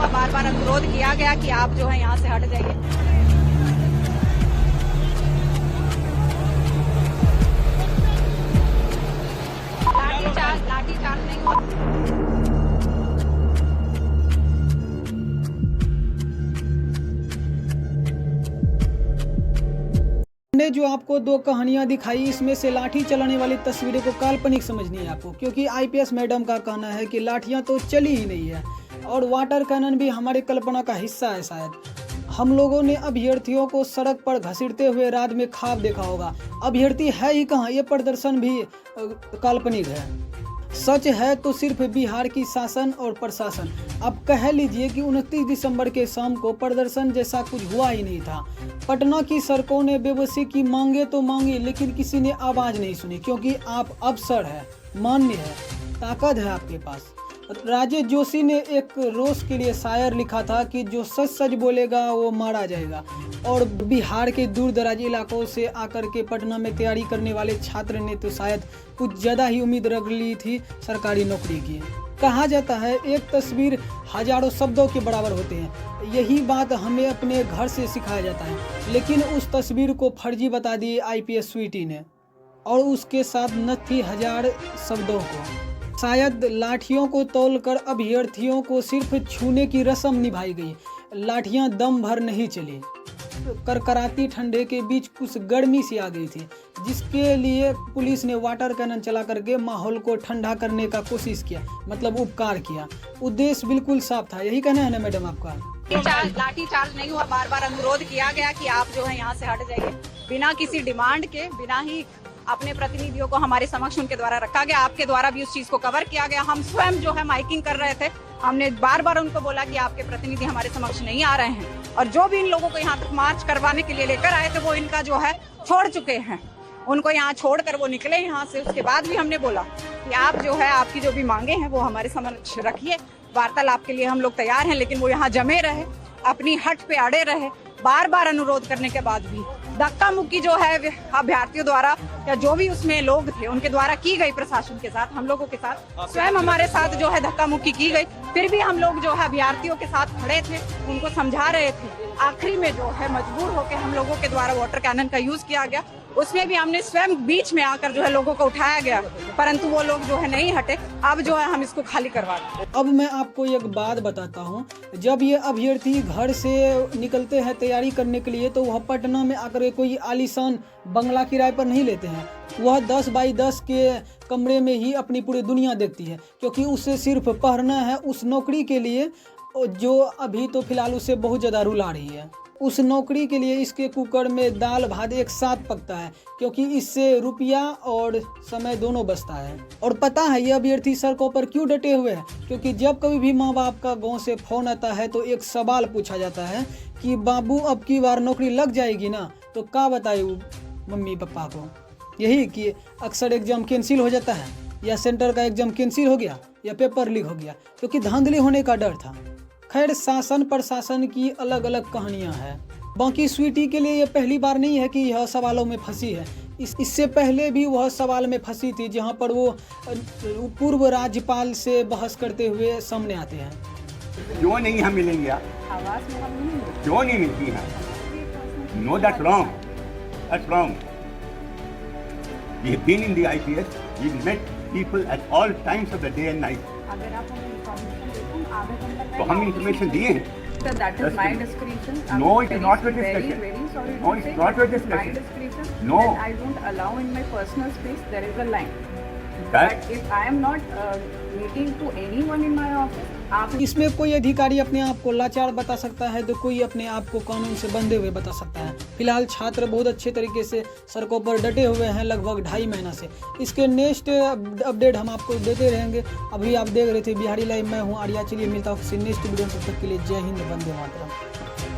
हुआ, बार बार अनुरोध किया गया कि आप जो है यहाँ से हट जाइए। लाठीचार्ज नहीं हुआ। ने जो आपको दो कहानियां दिखाई, इसमें से लाठी चलाने वाली तस्वीरें को काल्पनिक समझनी है आपको, क्योंकि आईपीएस मैडम का कहना है कि लाठियां तो चली ही नहीं है और वाटर कैनन भी हमारी कल्पना का हिस्सा है। शायद हम लोगों ने अभ्यर्थियों को सड़क पर घसीटते हुए रात में ख्वाब देखा होगा। अभ्यर्थी है ही कहाँ, ये प्रदर्शन भी काल्पनिक है। सच है तो सिर्फ बिहार की शासन और प्रशासन। अब कह लीजिए कि 29 दिसंबर के शाम को प्रदर्शन जैसा कुछ हुआ ही नहीं था। पटना की सड़कों ने बेबसी की मांगे तो मांगी, लेकिन किसी ने आवाज नहीं सुनी, क्योंकि आप अफसर है, मान्य है, ताकत है आपके पास। राजेश जोशी ने एक रोष के लिए शायर लिखा था कि जो सच सच बोलेगा वो मारा जाएगा। और बिहार के दूर दराज इलाकों से आकर के पटना में तैयारी करने वाले छात्र ने तो शायद कुछ ज़्यादा ही उम्मीद रख ली थी सरकारी नौकरी की। कहा जाता है एक तस्वीर हजारों शब्दों के बराबर होते हैं। यही बात हमें अपने घर से सिखाया जाता है, लेकिन उस तस्वीर को फर्जी बता दी आईपीएस स्वीटी ने, और उसके साथ नथी हजार शब्दों को। शायद लाठियों को तौलकर अभ्यर्थियों को सिर्फ छूने की रस्म निभाई गई। लाठियां दम भर नहीं चली। करकराती ठंडे के बीच कुछ गर्मी सी आ गई थी, जिसके लिए पुलिस ने वाटर कैनन चला करके माहौल को ठंडा करने का कोशिश किया, मतलब उपकार किया। उद्देश्य बिल्कुल साफ था। यही कहना है ना मैडम आपका? लाठीचार्ज नहीं हुआ, बार बार अनुरोध किया गया कि आप जो है यहाँ से हट जाइए। बिना किसी डिमांड के, बिना ही अपने प्रतिनिधियों को हमारे समक्ष उनके द्वारा रखा गया। आपके द्वारा भी उस चीज को कवर किया गया। हम स्वयं जो है माइकिंग कर रहे थे। हमने बार बार उनको बोला कि आपके प्रतिनिधि हमारे समक्ष नहीं आ रहे हैं, और जो भी इन लोगों को यहाँ तक मार्च करवाने के लिए लेकर आए थे वो इनका जो है छोड़ चुके हैं। उनको यहाँ छोड़कर वो निकले यहाँ से। उसके बाद भी हमने बोला कि आप जो है, आपकी जो भी मांगे हैं वो हमारे समक्ष रखिए, वार्तालाप के लिए हम लोग तैयार हैं। लेकिन वो यहाँ जमे रहे, अपनी हट पे अड़े रहे। बार बार अनुरोध करने के बाद भी धक्का मुक्की जो है अभ्यर्थियों द्वारा या जो भी उसमें लोग थे उनके द्वारा की गई, प्रशासन के साथ, हम लोगों के साथ, स्वयं हमारे साथ जो है धक्का मुक्की की गई। फिर भी हम लोग जो है अभ्यर्थियों के साथ खड़े थे, उनको समझा रहे थे। आखिरी में जो है मजबूर होकर हम लोगों के द्वारा वाटर कैनन का यूज किया गया। उसमें भी हमने स्वयं बीच में आकर जो है लोगों को उठाया गया, परंतु वो लोग जो है नहीं हटे। अब जो है हम इसको खाली करवा दें। अब मैं आपको एक बात बताता हूँ। जब ये अभ्यर्थी घर से निकलते हैं तैयारी करने के लिए, तो वह पटना में आकर कोई आलीशान बंगला किराए पर नहीं लेते हैं। वह 10 बाई 10 के कमरे में ही अपनी पूरी दुनिया देखती है, क्योंकि उसे सिर्फ पढ़ना है उस नौकरी के लिए जो अभी तो फिलहाल उसे बहुत ज़्यादा रुला रही है। उस नौकरी के लिए इसके कुकर में दाल भात एक साथ पकता है, क्योंकि इससे रुपया और समय दोनों बचता है। और पता है ये अभ्यर्थी सड़कों पर क्यों डटे हुए हैं? क्योंकि जब कभी भी माँ बाप का गांव से फोन आता है तो एक सवाल पूछा जाता है कि बाबू अब की बार नौकरी लग जाएगी ना, तो क्या बताए मम्मी पापा को? यही कि अक्सर एग्जाम कैंसिल हो जाता है, या सेंटर का एग्जाम कैंसिल हो गया, या पेपर लीक हो गया, क्योंकि धांधली होने का डर था। खैर, शासन प्रशासन की अलग अलग कहानियां हैं। बाकी स्वीटी के लिए यह पहली बार नहीं है कि यह सवालों में फंसी है। इससे पहले भी वह सवाल में फंसी थी, जहां पर वो पूर्व राज्यपाल से बहस करते हुए सामने आते हैं। क्यों नहीं हम मिलेंगे? आवाज में हम नहीं, क्यों नहीं मिलती है? No, that's wrong, that's wrong. We have been in the IPS. We met people at all times of the day and night. अगर आप हमें इंफॉर्मेशन देते हैं आधे घंटे तो हम इंफॉर्मेशन दिए हैं। Sir, that is my discretion. No, it is not your Very, discretion. very sorry No, to it's say, not your it is my discretion. discretion. No. That I don't allow in my personal space. There is a line. That- But if I am not meeting to anyone in my office, आप इसमें कोई अधिकारी अपने आप को लाचार बता सकता है, तो कोई अपने आप को कानून से बंधे हुए बता सकता है। फिलहाल छात्र बहुत अच्छे तरीके से सड़कों पर डटे हुए हैं लगभग 2.5 महीना से। इसके नेक्स्ट अपडेट हम आपको देते रहेंगे। अभी आप देख रहे थे बिहारी लाइव, मैं हूँ आर्या। चलिए मिलता हूँ किसी नेक्स्ट वीडियो में, तब तक के लिए जय हिंद, वंदे मातरम।